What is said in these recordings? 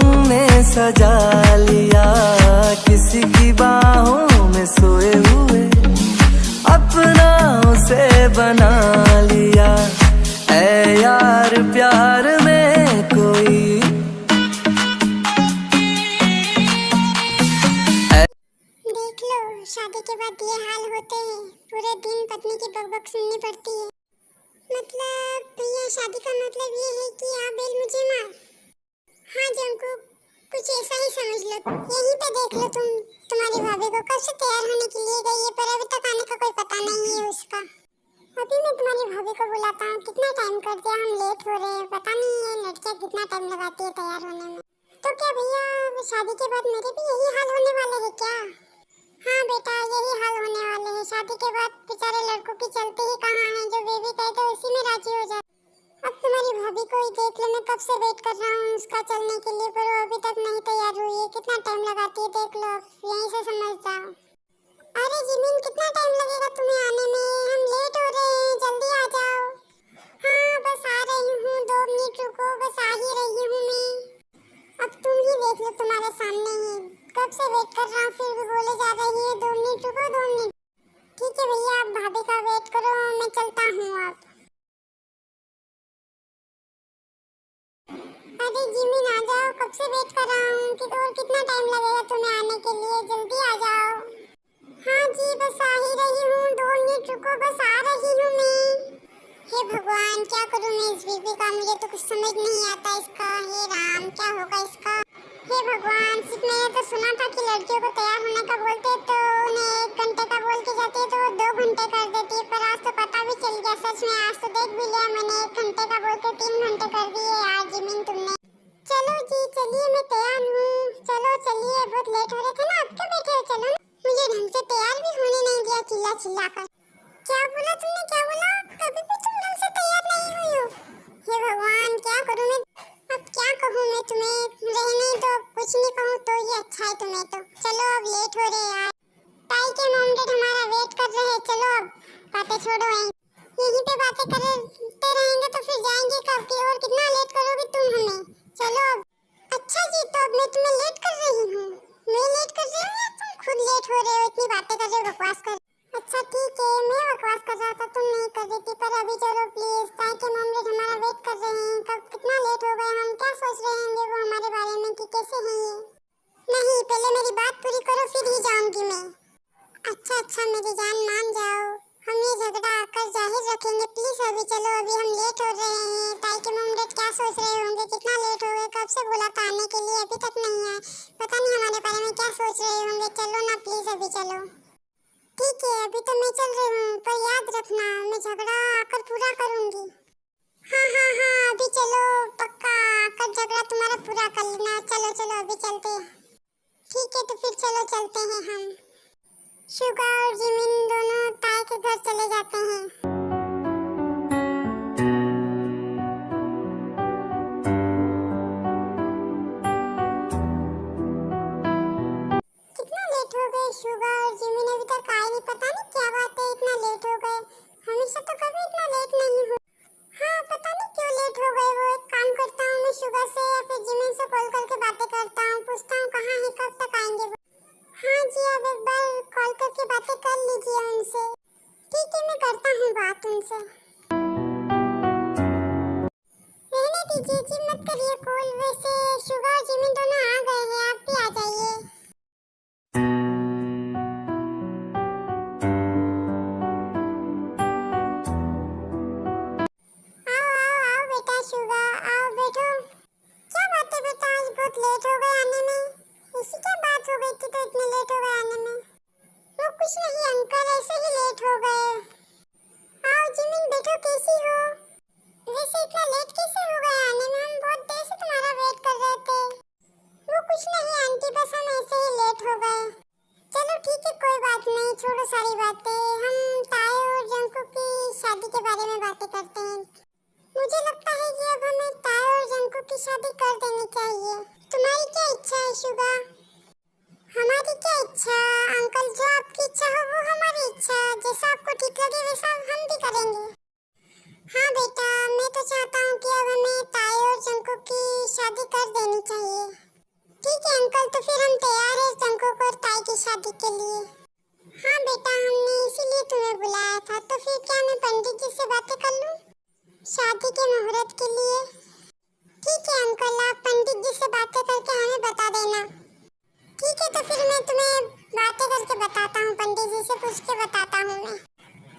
तुमने सजा लिया, किसी की बाहों में सोए हुए अपना उसे बना लिया। ऐ यार प्यार में कोई देख लो, शादी के बाद ये हाल होते हैं। पूरे दिन पत्नी की बकबक सुननी पड़ती है। मतलब भैया, शादी का मतलब ये है कि हाँ बेल मुझे मार। हाँ जंकू, कुछ ऐसा ही समझ लो। यहीं पे देख लो तुम्हारी भाभी को कब से तैयार होने के लिए गई है, पर अभी तक आने का कोई पता नहीं है उसका। अभी मैं तुम्हारी भाभी को बुलाता हूँ। कितना टाइम कर दिया, हम लेट हो रहे हैं। पता नहीं है लड़कियाँ कितना टाइम लगाती है तैयार होने में। तो क्या भैया, शादी के बाद मेरे भी यही हाल होने वाले है क्या? हाँ बेटा, यही हाल होने वाले हैं। शादी के बाद बेचारे लड़कों की चलती ही कहाँ है, जो बेबी कहते उसी में राजी हो जाते। अब तुम्हारी भाभी को ही देख लो, मैं कब से वेट कर रहा हूँ उसका चलने के लिए, पर वो अभी तक नहीं तैयार हुई है। कितना टाइम लगाती है देख लो, यहीं से समझ जाओ। अरे जिमिन, कितना टाइम लगेगा तुम्हें आने में? हम लेट हो रहे हैं, जल्दी आ जाओ। हाँ बस आ रही हूँ, 2 मिनट रुको, बस आ ही रही हूँ मैं। अब तुम ही देख लो, तुम्हारे सामने ही कब से वेट कर रहा हूँ, फिर भी बोले जा रही है 2 मिनट रुको, 2 मिनट। ठीक है भैया, आप भाभी का वेट करो, मैं चलता हूँ अब। अरे जिमिन आ जाओ, कब से वेट कर रहा हूँ कि और कितना टाइम लगेगा तुम्हें आने के लिए, जल्दी आ जाओ। हाँ जी, बस आ ही रही हूँ, 2 मिनट रुको, बस आ रही हूँ मैं। हे भगवान, क्या करूँ मैं इस बीबी का, मुझे तो कुछ समझ नहीं आता इसका। हे राम, क्या होगा इसका। हे भगवान, सिर्फ मैंने तो सुना था कि लड़कियों को तैयार होने का बोलते तो उन्हें 1 घंटे का बोल के जाती है तो वो 2 घंटे कर देती है, पर आज तो पता भी चल गया। सच में आज तो देख भी लिया मैंने, 1 घंटे का बोल के 3 घंटे कर दिए यार जिमिन तुमने। चलो जी, चलिए मैं तैयार हूँ। चलो चलिए, बहुत लेट हो रहे थे ना, अब क्यों बैठे हो, चलो ना। मुझे ढंग से तैयार भी होने नहीं दिया, चिल्ला चिल्ला कर। क्या बोला तुमने, क्या बोला? कभी भी तुम ढंग से तैयार नहीं हुई हो। हे भगवान, क्या करूँ मैं, अब क्या कहूँ मैं तुम्हें। रहने दो, कुछ नहीं कहूँ तो ये अच्छा है तुम्हें तो। चलो अब लेट हो रहे यार, ताई के मॉम डैड हमारा वेट कर रहे हैं। चलो अब बातें छोड़ो, यहीं पे बातें करते रहेंगे तो फिर जाएंगे कब की, और कितना लेट करोगे तुम हमें। चलो अब। अच्छा जी, तो अब मैं तुम्हें लेट कर रही हूँ। मैं लेट कर रही हूँ या तुम खुद लेट हो रहे हो, इतनी बातें कर रहे हो, बकवास कर। अच्छा ठीक है, मैं बकवास कर रहा था, तुम नहीं कर रही थी। पर अभी चलो प्लीज, ताई के मॉम डैड हमारा वेट कर रहे हैं। कब कितना लेट हो गए, हम क्या सोच रहे होंगे वो हमारे बारे में कि कैसे हैं ये। नहीं, पहले मेरी बात पूरी करो, फिर ही जाऊंगी मैं। अच्छा अच्छा मेरी जान, मान जाओ, हम ये झगड़ा आकर जाहिर रखेंगे प्लीज। अभी चलो, अभी हम लेट हो रहे हैं। ताई के मॉम डैड क्या सोच रहे होंगे, कितना लेट हो गए, कब से बोला था आने के लिए, अभी तक नहीं आए। पता नहीं हमारे बारे में क्या सोच रहे होंगे। चलो ना प्लीज, अभी चलो। ठीक है, अभी तो मैं चल रही हूँ, पर याद रखना मैं झगड़ा आकर पूरा करूंगी। हाँ हाँ हाँ, अभी चलो, पक्का आकर झगड़ा तुम्हारा पूरा कर लेना। चलो चलो अभी चलते हैं। ठीक है, तो फिर चलो चलते हैं हम। शुगा और जिमिन दोनों ताई के घर चले जाते हैं। कितना लेट हो गए, शुगा और जिमिन अभी तक आए नहीं। पता नहीं क्या बात है, इतना लेट हो गए। हमेशा तो कभी इतना लेट नहीं हो। हाँ पता नहीं क्यों लेट हो गए। वो एक काम करता हूँ, मैं शुगा से या फिर जिमिन से कॉल करके बातें करता हूँ, पूछता हूँ कहाँ है, कब तक आएंगे वो। हाँ जी, अब एक बार कॉल करके बातें कर लीजिए उनसे। ठीक है, मैं करता हूँ बात उनसे। रहने दीजिए जी, मत करिए कॉल। वैसे शुगा और जिमिन दोनों आ गए हैं, आप भी आ जाइए। आओ आओ आओ बेटा शुगा, आओ बैठो। क्या बात है बेटा, आज बहुत लेट हो गए आने में। ऐसी क्या बात हो गई थी तो इतने लेट हो गए आने में? वो कुछ नहीं अंकल, ऐसे ही लेट हो गए। आओ जिमिन बैठो, कैसी हो? वैसे इतना लेट कैसे हो गए आने में, हम बहुत देर से तुम्हारा वेट कर रहे थे। वो कुछ नहीं आंटी, बस हम ऐसे ही लेट हो गए। चलो ठीक है, कोई बात नहीं, छोड़ो सारी बातें। हम ताए और जंकू की शादी के बारे में बातें करते हैं। मुझे लगता है कि अब हमें ताए और जंकू की शादी कर देनी चाहिए। तुम्हारी क्या इच्छा है शुगा? हमारी क्या इच्छा अंकल, जो आपकी इच्छा हो वो हमारी इच्छा। जैसा आपको ठीक लगे वैसा हम भी करेंगे। हाँ बेटा, मैं तो चाहता हूँ कि अब हमें ताए और जंकू की शादी कर देनी चाहिए। तैयार है जंकुक और ताई की शादी के लिए? हाँ बेटा, हमने इसीलिए तुम्हें बुलाया था। तो फिर क्या मैं पंडित जी से बातें कर लूँ शादी के मुहूर्त के लिए? ठीक है अंकल, आप पंडित जी से बातें करके हमें बता देना। ठीक है, तो फिर मैं तुम्हें बातें करके बताता हूँ, पंडित जी से पूछ के बताता हूँ मैं।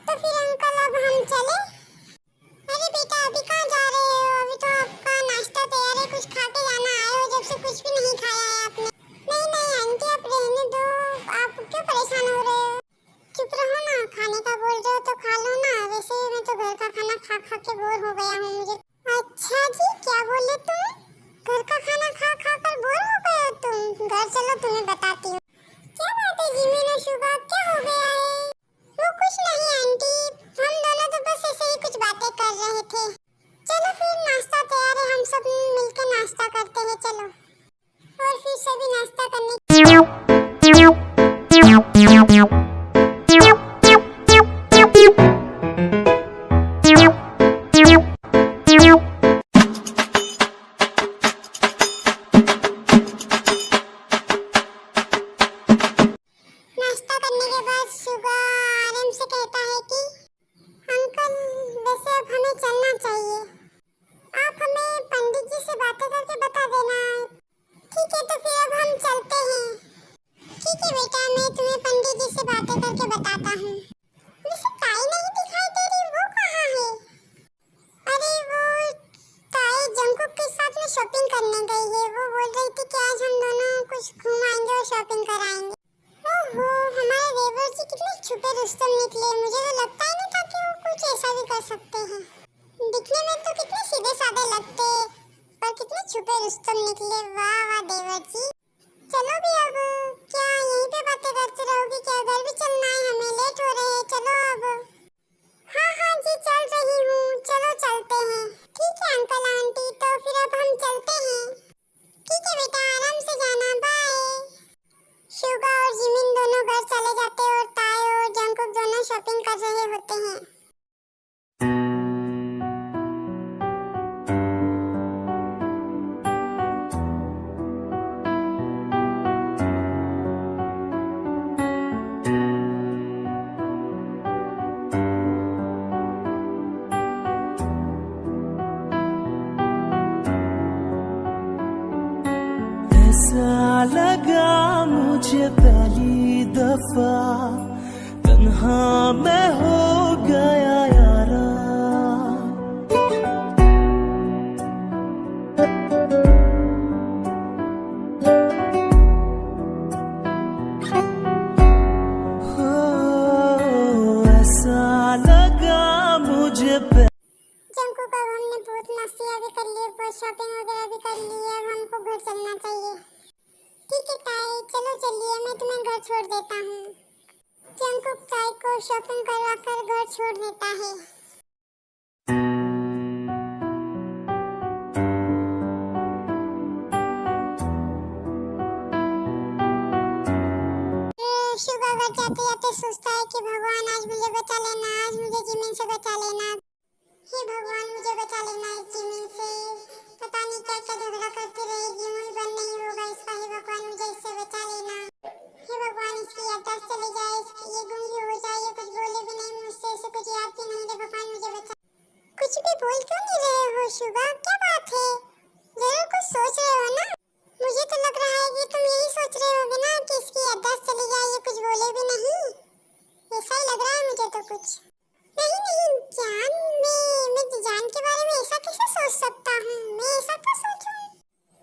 तो फिर अंकल अब हम चले? अरे बेटा, अभी कहाँ जा रहे हो? अभी तो आपका नाश्ता तैयार है, कुछ खा के जाना। आए हो जब से कुछ भी नहीं खाया है आपने। नहीं नहीं आंटी, आप रहने दो, आप क्यों परेशान हो रहे हो? चुप रहो ना, खाने का बोल रहे हो तो खा लो ना। वैसे मैं तो घर का खाना खा खा के बोर हो गया हूँ मुझे। अच्छा जी, क्या बोले तुम? घर का खाना खा खा कर बोर हो गए हो तुम? घर चलो, तुम्हें बताती हूँ। क्या बात है जिमिन और शुभा, क्या हो गया है? वो कुछ नहीं आंटी, हम दोनों तो बस ऐसे ही कुछ बातें कर रहे थे। चलो फिर नाश्ता तैयार है, हम सब मिलकर नाश्ता करते हैं चलो। और फिर सभी नाश्ता करने के बाद शुगा आराम से कहता है कि अंकल, वैसे अब हमें चलना चाहिए। आप हमें पंडित जी से बातें करके बता देना। ठीक है, तो फिर अब हम चलते हैं। ठीक है बेटा, मैं तुम्हें पंडित जी से बातें करके बताता हूँ। वैसे ताई नहीं दिखाई दे रही, वो कहाँ है? अरे वो ताई जंकुक के साथ में शॉपिंग करने गई है। वो बोल रही थी कि आज हम दोनों कुछ घुमाएंगे और शॉपिंग कराएंगे। ओहो, हमारे देवर जी कितने छुपे रुस्तम निकले। मुझे तो लगता ही नहीं था कि वो कुछ ऐसा भी कर सकते हैं। दिखने में तो कितने सीधे साधे लगते, पर कितने छुपे रुस्तम निकले। वाह वाह देवर जी। चलो भी अब क्या यहीं पे बातें करते रहोगे क्या? घर भी चलना है हमें, लेट हो रहे हैं। चलो अब। हाँ हाँ जी, चल रही हूँ, चलो चलते हैं। ठीक है अंकल आंटी, तो फिर अब हम चलते हैं। ठीक है बेटा, आराम से जाना, बाय। शुगा और जिमिन दोनों घर चले जाते और ताई और जंकुक दोनों शॉपिंग कर रहे होते हैं। ऐसा लगा मुझे पहली दफा, तन्हा मैं हो गया यारा। ऐसा लगा मुझे जंकुक, अब हमने बहुत मस्तियाँ भी कर ली, बहुत शॉपिंग वगैरह भी कर ली है। अब हमको घर चलना चाहिए। ठीक है ताई, चलो चलिए, मैं तुम्हें घर छोड़ देता हूँ। जंकुक ताई को शॉपिंग करवा कर घर छोड़ देता है। शुगा घर जाते जाते सोचता है कि भगवान आज मुझे बचा लेना, आज मुझे जिमिन से बचा लेना। हे भगवान, मुझे बचा लेना इस जिमिन से। पता नहीं क्या क्या झगड़ा करती रहेगी, मुझे बंद नहीं होगा इसका। हे भगवान, मुझे इससे बचा लेना। हे भगवान, इसकी याददाश्त चली जाए, ये गूंगी हो जाए, ये कुछ बोले भी नहीं मुझसे, इसे कुछ याद भी नहीं। हे भगवान, मुझे बचा। कुछ भी बोल क्यों नहीं रहे हो शुगा? क्या बात है? जरूर कुछ सोच रहे हो ना? मुझे तो लग रहा है कि तुम यही सोच रहे होगे ना कि इसकी याददाश्त चली जाए, ये कुछ बोले भी नहीं। ऐसा ही लग रहा है मुझे तो कुछ। नहीं नहीं जान, मैं जान के बारे में ऐसा कैसे सोच सकता हूँ? मैं ऐसा क्यों सोचूं?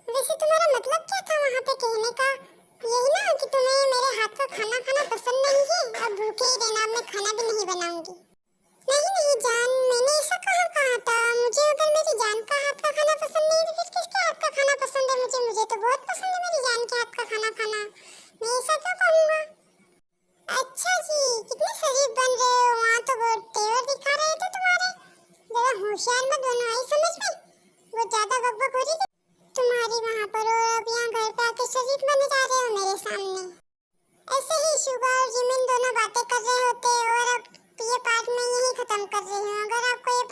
वैसे तुम्हारा मतलब क्या था वहाँ पे कहने का? यही ना कि तुम्हें मेरे हाथ का खाना खाना पसंद नहीं है, अब भूखे ही रहना, मैं खाना भी नहीं बनाऊंगी। नहीं नहीं जान, मैंने ऐसा कहाँ कहा था? मुझे अगर मेरी जान का हाथ का खाना पसंद नहीं है तो फिर किसके हाथ का खाना पसंद है? मुझे तो बहुत पसंद है मेरी जान के हाथ का खाना खाना। मैं ऐसा क्यों कहूँगा? अच्छा जी, कितने शरीफ बन रहे हो। वहाँ तो बहुत तेवर दिखा रहे थे तुम्हारे। जरा होशियार मत बनो, आई समझ में? वो ज्यादा बकबक हो रही थी तुम्हारी वहाँ पर, और अब यहाँ घर पे आके शरीफ बने जा रहे हो मेरे सामने। ऐसे ही शुगा और जिमिन दोनों बातें कर रहे होते और अब ये पार्ट में यही खत्म कर रही हूँ। अगर आपको ये